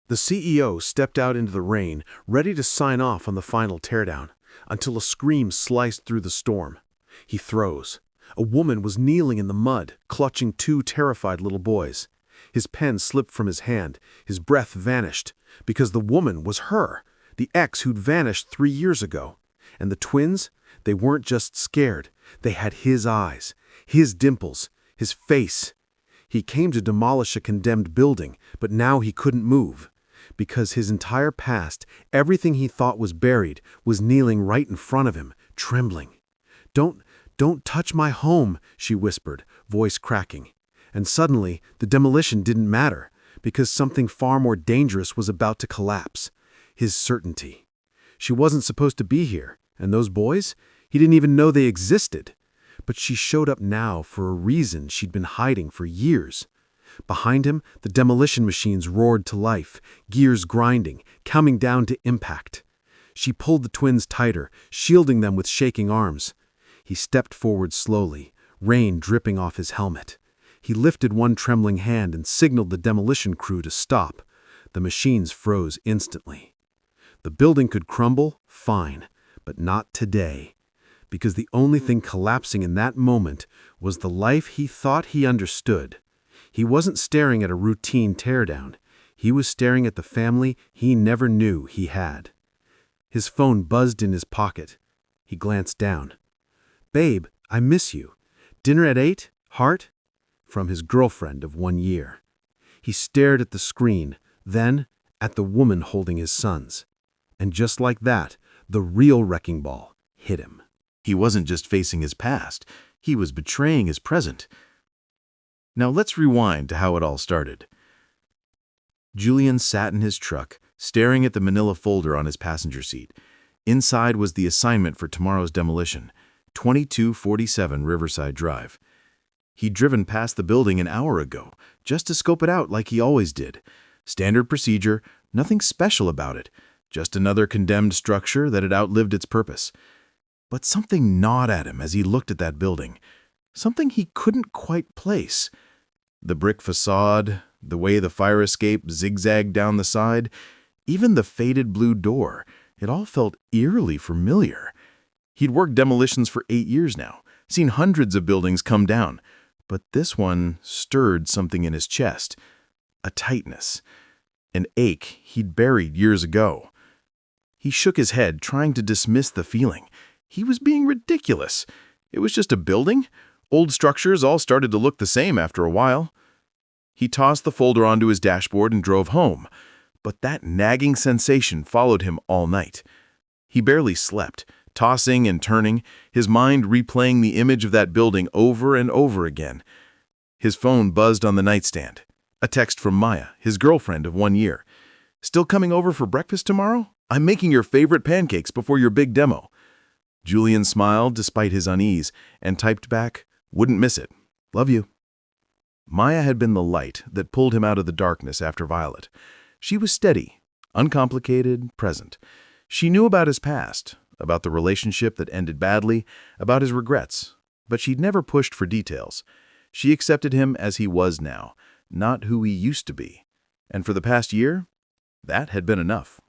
The CEO stepped out into the rain, ready to sign off on the final teardown, until a scream sliced through the storm. He froze. A woman was kneeling in the mud, clutching two terrified little boys. His pen slipped from his hand, his breath vanished, because the woman was her, the ex who'd vanished 3 years ago. And the twins, they weren't just scared, they had his eyes, his dimples, his face. He came to demolish a condemned building, but now he couldn't move. Because his entire past, everything he thought was buried, was kneeling right in front of him, trembling. Don't touch my home," she whispered, voice cracking. And suddenly, the demolition didn't matter, because something far more dangerous was about to collapse. His certainty. She wasn't supposed to be here, and those boys? He didn't even know they existed. But she showed up now for a reason she'd been hiding for years. Behind him, the demolition machines roared to life, gears grinding, coming down to impact. She pulled the twins tighter, shielding them with shaking arms. He stepped forward slowly, rain dripping off his helmet. He lifted one trembling hand and signaled the demolition crew to stop. The machines froze instantly. The building could crumble, fine, but not today. Because the only thing collapsing in that moment was the life he thought he understood. He wasn't staring at a routine teardown. He was staring at the family he never knew he had. His phone buzzed in his pocket. He glanced down. "Babe, I miss you. Dinner at 8, heart?" From his girlfriend of 1 year. He stared at the screen, then at the woman holding his sons. And just like that, the real wrecking ball hit him. He wasn't just facing his past, he was betraying his present. Now let's rewind to how it all started. Julian sat in his truck, staring at the manila folder on his passenger seat. Inside was the assignment for tomorrow's demolition, 2247 Riverside Drive. He'd driven past the building an hour ago, just to scope it out like he always did. Standard procedure, nothing special about it, just another condemned structure that had outlived its purpose. But something gnawed at him as he looked at that building, something he couldn't quite place. The brick facade, the way the fire escape zigzagged down the side, even the faded blue door, it all felt eerily familiar. He'd worked demolitions for 8 years now, seen hundreds of buildings come down, but this one stirred something in his chest, a tightness, an ache he'd buried years ago. He shook his head, trying to dismiss the feeling. He was being ridiculous. It was just a building. Old structures all started to look the same after a while. He tossed the folder onto his dashboard and drove home, but that nagging sensation followed him all night. He barely slept, tossing and turning, his mind replaying the image of that building over and over again. His phone buzzed on the nightstand. A text from Maya, his girlfriend of 1 year. "Still coming over for breakfast tomorrow? I'm making your favorite pancakes before your big demo." Julian smiled despite his unease and typed back, "Wouldn't miss it. Love you." Maya had been the light that pulled him out of the darkness after Violet. She was steady, uncomplicated, present. She knew about his past, about the relationship that ended badly, about his regrets, but she'd never pushed for details. She accepted him as he was now, not who he used to be. And for the past year, that had been enough.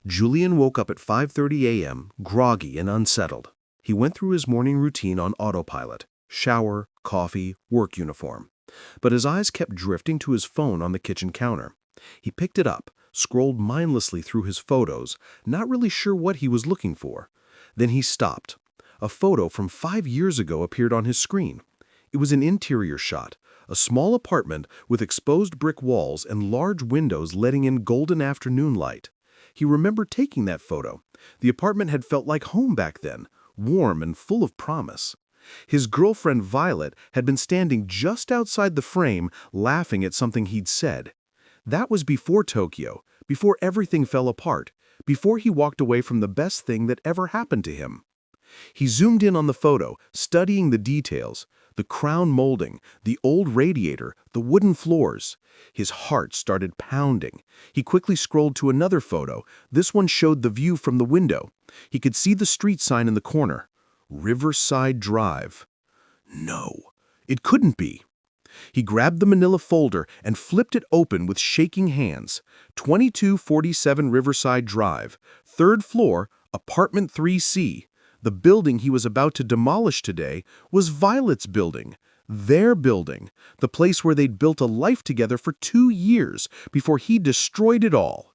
Julian woke up at 5:30 a.m., groggy and unsettled. He went through his morning routine on autopilot, shower, coffee, work uniform. But his eyes kept drifting to his phone on the kitchen counter. He picked it up, scrolled mindlessly through his photos, not really sure what he was looking for. Then he stopped. A photo from 5 years ago appeared on his screen. It was an interior shot, a small apartment with exposed brick walls and large windows letting in golden afternoon light. He remembered taking that photo. The apartment had felt like home back then, warm and full of promise. His girlfriend Violet had been standing just outside the frame, laughing at something he'd said. That was before Tokyo, before everything fell apart, before he walked away from the best thing that ever happened to him. He zoomed in on the photo, studying the details, the crown molding, the old radiator, the wooden floors. His heart started pounding. He quickly scrolled to another photo. This one showed the view from the window. He could see the street sign in the corner. Riverside Drive. No, it couldn't be. He grabbed the manila folder and flipped it open with shaking hands. 2247 Riverside Drive, 3rd floor, apartment 3C. The building he was about to demolish today was Violet's building. Their building. The place where they'd built a life together for 2 years before he destroyed it all.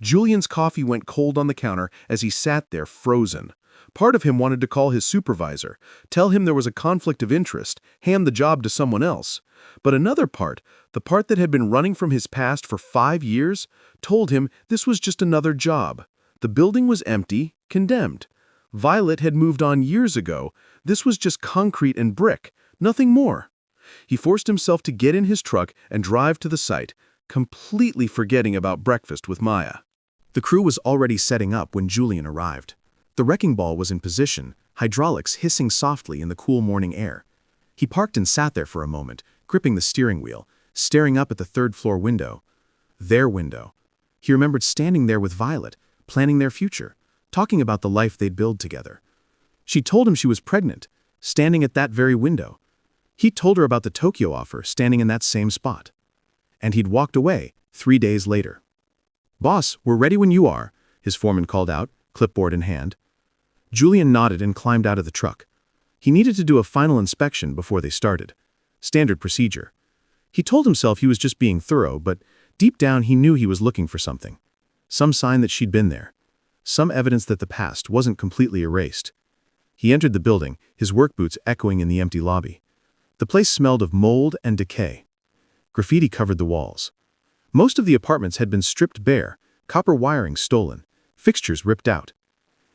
Julian's coffee went cold on the counter as he sat there frozen. Part of him wanted to call his supervisor, tell him there was a conflict of interest, hand the job to someone else. But another part, the part that had been running from his past for 5 years, told him this was just another job. The building was empty, condemned. Violet had moved on years ago. This was just concrete and brick, nothing more. He forced himself to get in his truck and drive to the site, completely forgetting about breakfast with Maya. The crew was already setting up when Julian arrived. The wrecking ball was in position, hydraulics hissing softly in the cool morning air. He parked and sat there for a moment, gripping the steering wheel, staring up at the 3rd floor window. Their window. He remembered standing there with Violet, planning their future, talking about the life they'd build together. She told him she was pregnant, standing at that very window. He told her about the Tokyo offer, standing in that same spot. And he'd walked away 3 days later. "Boss, we're ready when you are," his foreman called out, clipboard in hand. Julian nodded and climbed out of the truck. He needed to do a final inspection before they started. Standard procedure. He told himself he was just being thorough, but deep down he knew he was looking for something. Some sign that she'd been there. Some evidence that the past wasn't completely erased. He entered the building, his work boots echoing in the empty lobby. The place smelled of mold and decay. Graffiti covered the walls. Most of the apartments had been stripped bare, copper wiring stolen, fixtures ripped out.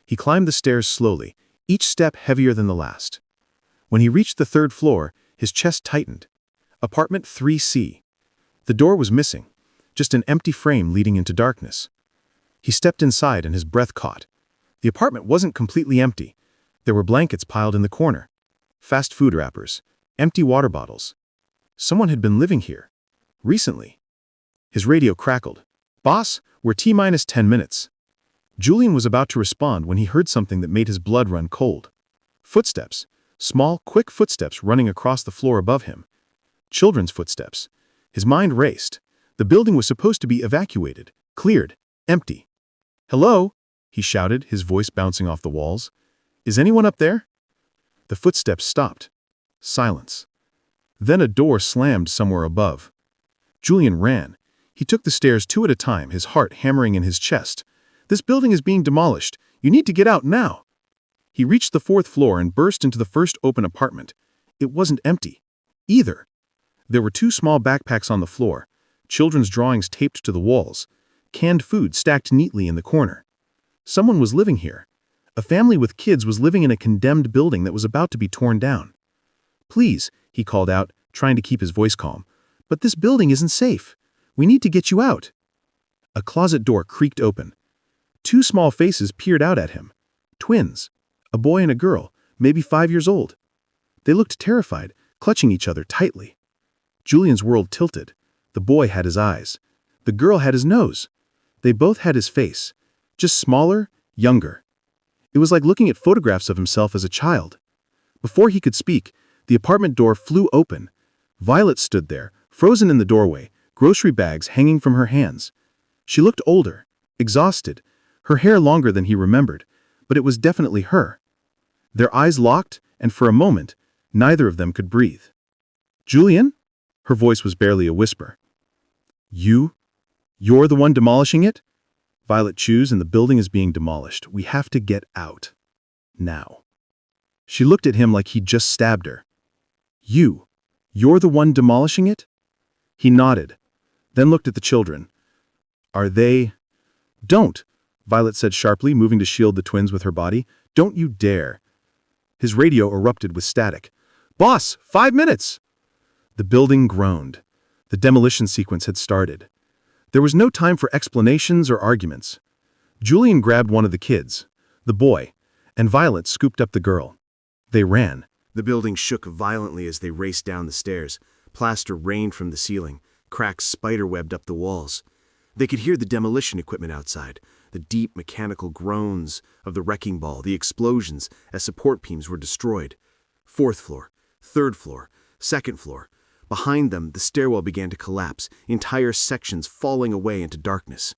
He climbed the stairs slowly, each step heavier than the last. When he reached the 3rd floor, his chest tightened. Apartment 3C. The door was missing, just an empty frame leading into darkness. He stepped inside and his breath caught. The apartment wasn't completely empty. There were blankets piled in the corner, fast food wrappers, empty water bottles. Someone had been living here. Recently. His radio crackled. "Boss, we're T-minus 10 minutes. Julian was about to respond when he heard something that made his blood run cold. Footsteps. Small, quick footsteps running across the floor above him. Children's footsteps. His mind raced. The building was supposed to be evacuated, cleared, empty. "Hello?" he shouted, his voice bouncing off the walls. "Is anyone up there?" The footsteps stopped. Silence. Then a door slammed somewhere above. Julian ran. He took the stairs 2 at a time, his heart hammering in his chest. "This building is being demolished. You need to get out now." He reached the 4th floor and burst into the first open apartment. It wasn't empty. Either. There were 2 small backpacks on the floor, children's drawings taped to the walls, canned food stacked neatly in the corner. Someone was living here. A family with kids was living in a condemned building that was about to be torn down. "Please," he called out, trying to keep his voice calm, "but this building isn't safe. We need to get you out." A closet door creaked open. 2 small faces peered out at him. Twins. A boy and a girl, maybe 5 years old. They looked terrified, clutching each other tightly. Julian's world tilted. The boy had his eyes. The girl had his nose. They both had his face, just smaller, younger. It was like looking at photographs of himself as a child. Before he could speak, the apartment door flew open. Violet stood there, frozen in the doorway, grocery bags hanging from her hands. She looked older, exhausted, her hair longer than he remembered, but it was definitely her. Their eyes locked, and for a moment, neither of them could breathe. "Julian?" Her voice was barely a whisper. You're the one demolishing it?" "Violet chews and the building is being demolished. We have to get out. Now." She looked at him like he'd just stabbed her. You're the one demolishing it?" He nodded, then looked at the children. "Are they—" "Don't," Violet said sharply, moving to shield the twins with her body. "Don't you dare." His radio erupted with static. "Boss, 5 minutes!" The building groaned. The demolition sequence had started. There was no time for explanations or arguments. Julian grabbed one of the kids, the boy, and Violet scooped up the girl. They ran. The building shook violently as they raced down the stairs. Plaster rained from the ceiling. Cracks spiderwebbed up the walls. They could hear the demolition equipment outside, the deep mechanical groans of the wrecking ball, the explosions as support beams were destroyed. 4th floor, 3rd floor, 2nd floor. Behind them, the stairwell began to collapse, entire sections falling away into darkness.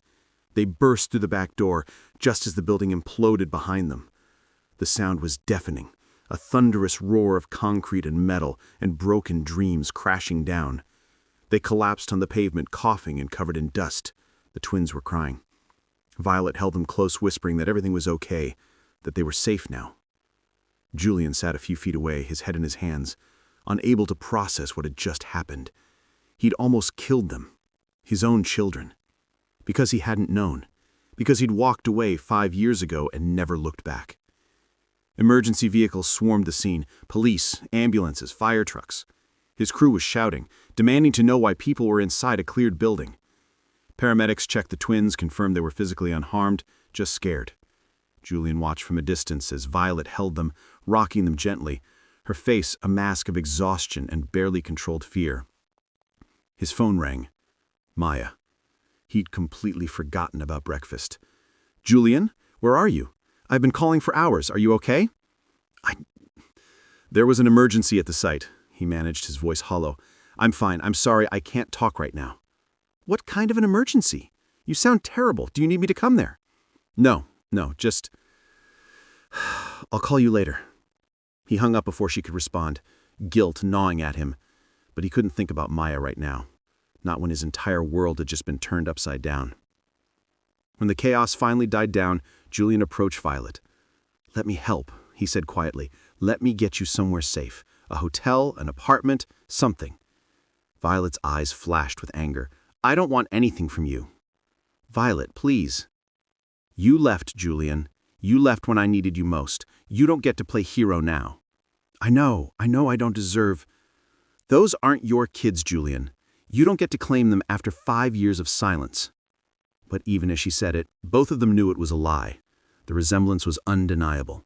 They burst through the back door, just as the building imploded behind them. The sound was deafening, a thunderous roar of concrete and metal and broken dreams crashing down. They collapsed on the pavement, coughing and covered in dust. The twins were crying. Violet held them close, whispering that everything was okay, that they were safe now. Julian sat a few feet away, his head in his hands, unable to process what had just happened. He'd almost killed them, his own children, because he hadn't known, because he'd walked away 5 years ago and never looked back. Emergency vehicles swarmed the scene, police, ambulances, fire trucks. His crew was shouting, demanding to know why people were inside a cleared building. Paramedics checked the twins, confirmed they were physically unharmed, just scared. Julian watched from a distance as Violet held them, rocking them gently, her face a mask of exhaustion and barely controlled fear. His phone rang. Maya. He'd completely forgotten about breakfast. "Julian, where are you? I've been calling for hours. Are you okay?" There was an emergency at the site. He managed, his voice hollow. "I'm fine. I'm sorry. I can't talk right now." "What kind of an emergency? You sound terrible. Do you need me to come there?" No, just... I'll call you later." He hung up before she could respond, guilt gnawing at him. But he couldn't think about Maya right now, not when his entire world had just been turned upside down. When the chaos finally died down, Julian approached Violet. "Let me help," he said quietly. "Let me get you somewhere safe. A hotel, an apartment, something." Violet's eyes flashed with anger. "I don't want anything from you." "Violet, please." "You left, Julian. You left when I needed you most. You don't get to play hero now." I know I don't deserve." "Those aren't your kids, Julian. You don't get to claim them after 5 years of silence." But even as she said it, both of them knew it was a lie. The resemblance was undeniable.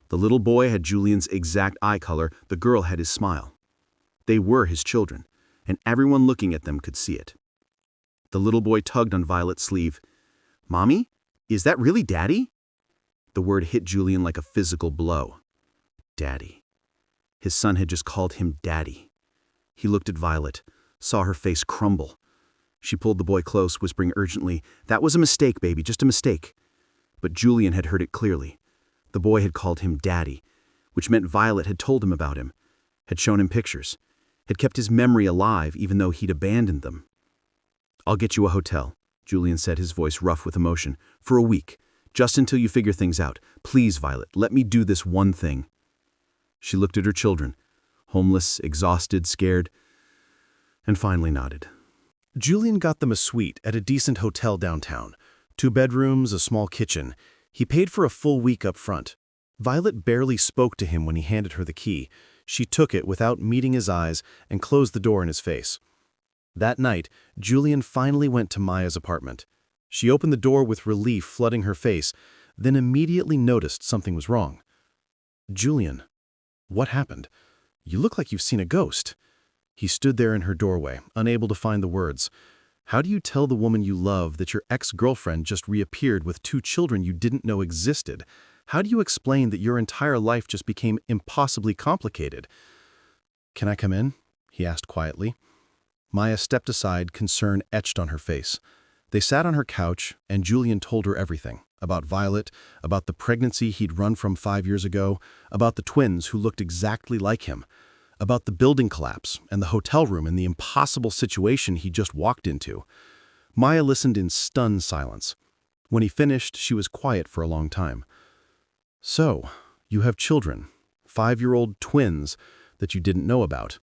The little boy had Julian's exact eye color, the girl had his smile. They were his children, and everyone looking at them could see it. The little boy tugged on Violet's sleeve. "Mommy, is that really Daddy?" The word hit Julian like a physical blow. Daddy. His son had just called him Daddy. He looked at Violet, saw her face crumble. She pulled the boy close, whispering urgently, "That was a mistake, baby, just a mistake." But Julian had heard it clearly. The boy had called him Daddy, which meant Violet had told him about him, had shown him pictures, had kept his memory alive even though he'd abandoned them. "I'll get you a hotel," Julian said, his voice rough with emotion, "for a week, just until you figure things out. Please, Violet, let me do this one thing." She looked at her children, homeless, exhausted, scared, and finally nodded. Julian got them a suite at a decent hotel downtown. 2 bedrooms, a small kitchen. He paid for a full week up front. Violet barely spoke to him when he handed her the key. She took it without meeting his eyes and closed the door in his face. That night, Julian finally went to Maya's apartment. She opened the door with relief flooding her face, then immediately noticed something was wrong. "Julian, what happened? You look like you've seen a ghost." He stood there in her doorway, unable to find the words. How do you tell the woman you love that your ex-girlfriend just reappeared with 2 children you didn't know existed? How do you explain that your entire life just became impossibly complicated? "Can I come in?" he asked quietly. Maya stepped aside, concern etched on her face. They sat on her couch, and Julian told her everything, about Violet, about the pregnancy he'd run from 5 years ago, about the twins who looked exactly like him, about the building collapse and the hotel room and the impossible situation he just walked into. Maya listened in stunned silence. When he finished, she was quiet for a long time. "So, you have children, 5-year-old twins that you didn't know about."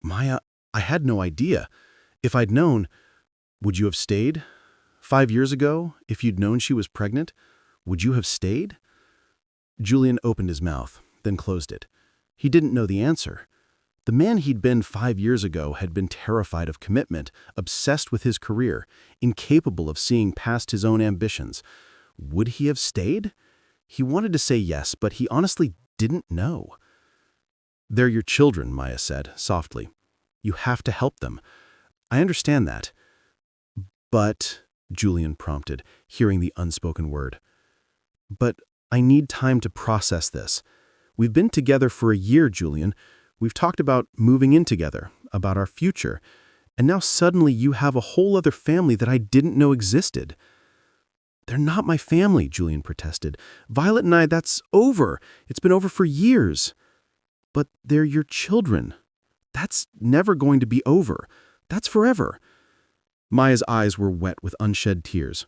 "Maya, I had no idea. If I'd known, would you have stayed? 5 years ago, if you'd known she was pregnant, would you have stayed?" Julian opened his mouth, then closed it. He didn't know the answer. The man he'd been 5 years ago had been terrified of commitment, obsessed with his career, incapable of seeing past his own ambitions. Would he have stayed? He wanted to say yes, but he honestly didn't know. "They're your children," Maya said, softly. "You have to help them. I understand that." "But," Julian prompted, hearing the unspoken word. "But I need time to process this. We've been together for a year, Julian. We've talked about moving in together. about our future. And now suddenly you have a whole other family that I didn't know existed." "They're not my family," Julian protested. "Violet and I, that's over. It's been over for years." "But they're your children. That's never going to be over. That's forever." Maya's eyes were wet with unshed tears.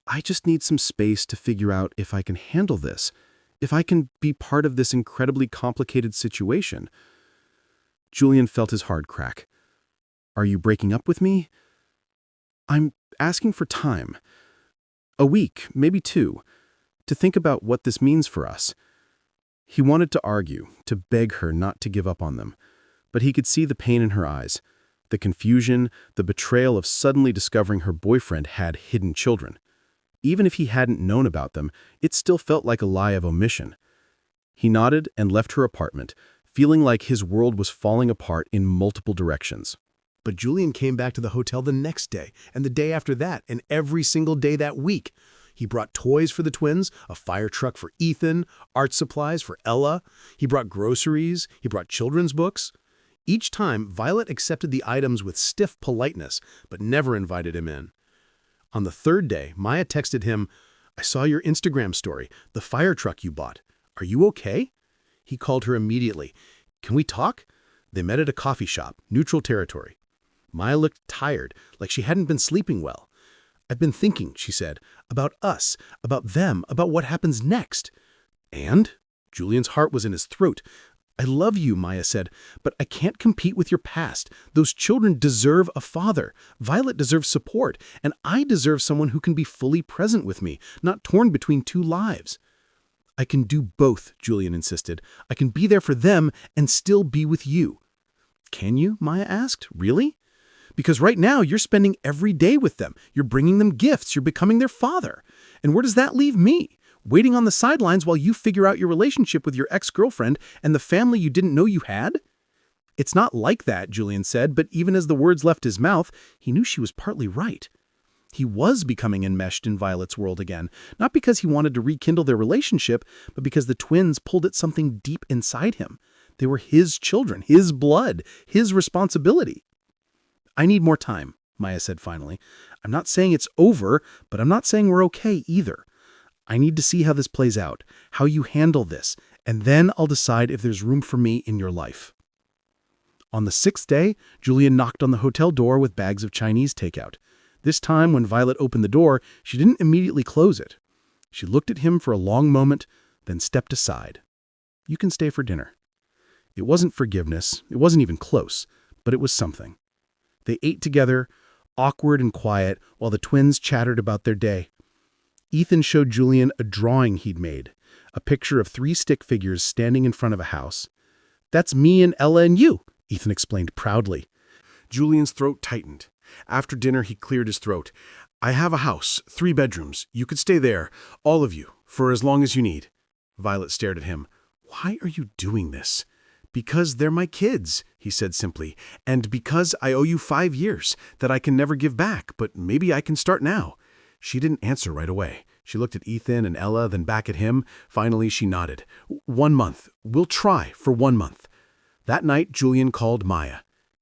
"I just need some space to figure out if I can handle this, if I can be part of this incredibly complicated situation." Julian felt his heart crack. "Are you breaking up with me?" "I'm asking for time. A week, maybe 2, to think about what this means for us." He wanted to argue, to beg her not to give up on them, but he could see the pain in her eyes, the confusion, the betrayal of suddenly discovering her boyfriend had hidden children. Even if he hadn't known about them, it still felt like a lie of omission. He nodded and left her apartment, feeling like his world was falling apart in multiple directions. But Julian came back to the hotel the next day, and the day after that, and every single day that week. He brought toys for the twins, a fire truck for Ethan, art supplies for Ella. He brought groceries. He brought children's books. Each time, Violet accepted the items with stiff politeness, but never invited him in. On the 3rd day, Maya texted him, "I saw your Instagram story, the fire truck you bought. Are you okay?" He called her immediately. "Can we talk?" They met at a coffee shop, neutral territory. Maya looked tired, like she hadn't been sleeping well. "I've been thinking," she said, "about us, about them, about what happens next." "And?" Julian's heart was in his throat. "I love you," Maya said, "but I can't compete with your past. Those children deserve a father. Violet deserves support, and I deserve someone who can be fully present with me, not torn between 2 lives." "I can do both," Julian insisted. "I can be there for them and still be with you." "Can you?" Maya asked. "Really? Because right now you're spending every day with them. You're bringing them gifts. You're becoming their father. And where does that leave me? Waiting on the sidelines while you figure out your relationship with your ex-girlfriend and the family you didn't know you had?" "It's not like that," Julian said, but even as the words left his mouth, he knew she was partly right. He was becoming enmeshed in Violet's world again, not because he wanted to rekindle their relationship, but because the twins pulled at something deep inside him. They were his children, his blood, his responsibility. "I need more time," Maya said finally. "I'm not saying it's over, but I'm not saying we're okay either. I need to see how this plays out, how you handle this, and then I'll decide if there's room for me in your life." On the 6th day, Julian knocked on the hotel door with bags of Chinese takeout. This time, when Violet opened the door, she didn't immediately close it. She looked at him for a long moment, then stepped aside. "You can stay for dinner." It wasn't forgiveness, it wasn't even close, but it was something. They ate together, awkward and quiet, while the twins chattered about their day. Ethan showed Julian a drawing he'd made, a picture of 3 stick figures standing in front of a house. "That's me and Ella and you," Ethan explained proudly. Julian's throat tightened. After dinner, he cleared his throat. "I have a house, 3 bedrooms. You could stay there, all of you, for as long as you need." Violet stared at him. "Why are you doing this?" "Because they're my kids," he said simply, "and because I owe you 5 years that I can never give back, but maybe I can start now." She didn't answer right away. She looked at Ethan and Ella, then back at him. Finally, she nodded. 1 month. We'll try for 1 month." That night, Julian called Maya.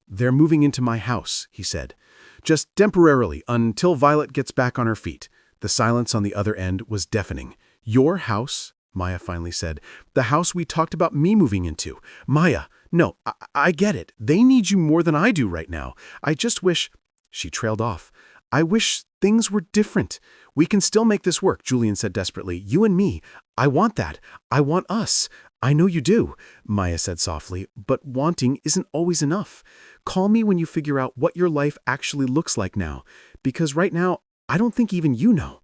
"They're moving into my house," he said. "Just temporarily, until Violet gets back on her feet." The silence on the other end was deafening. "Your house?" Maya finally said. "The house we talked about me moving into." "Maya, no, I get it. They need you more than I do right now. I just wish—" She trailed off. "I wish things were different. We can still make this work," Julian said desperately. "You and me. I want that. I want us." "I know you do," Maya said softly, "but wanting isn't always enough. Call me when you figure out what your life actually looks like now, because right now, I don't think even you know."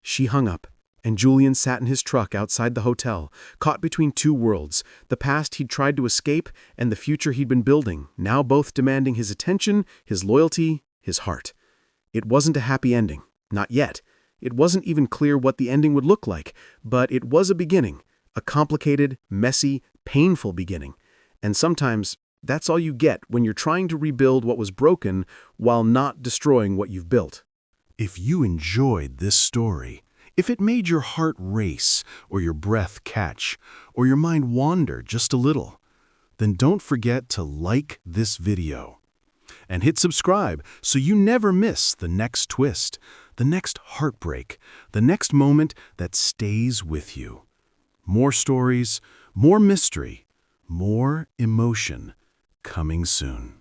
She hung up, and Julian sat in his truck outside the hotel, caught between 2 worlds, the past he'd tried to escape and the future he'd been building, now both demanding his attention, his loyalty, his heart. It wasn't a happy ending, not yet. It wasn't even clear what the ending would look like, but it was a beginning, a complicated, messy, painful beginning. And sometimes that's all you get when you're trying to rebuild what was broken while not destroying what you've built. If you enjoyed this story, if it made your heart race, or your breath catch, or your mind wander just a little, then don't forget to like this video. And hit subscribe so you never miss the next twist, the next heartbreak, the next moment that stays with you. More stories, more mystery, more emotion coming soon.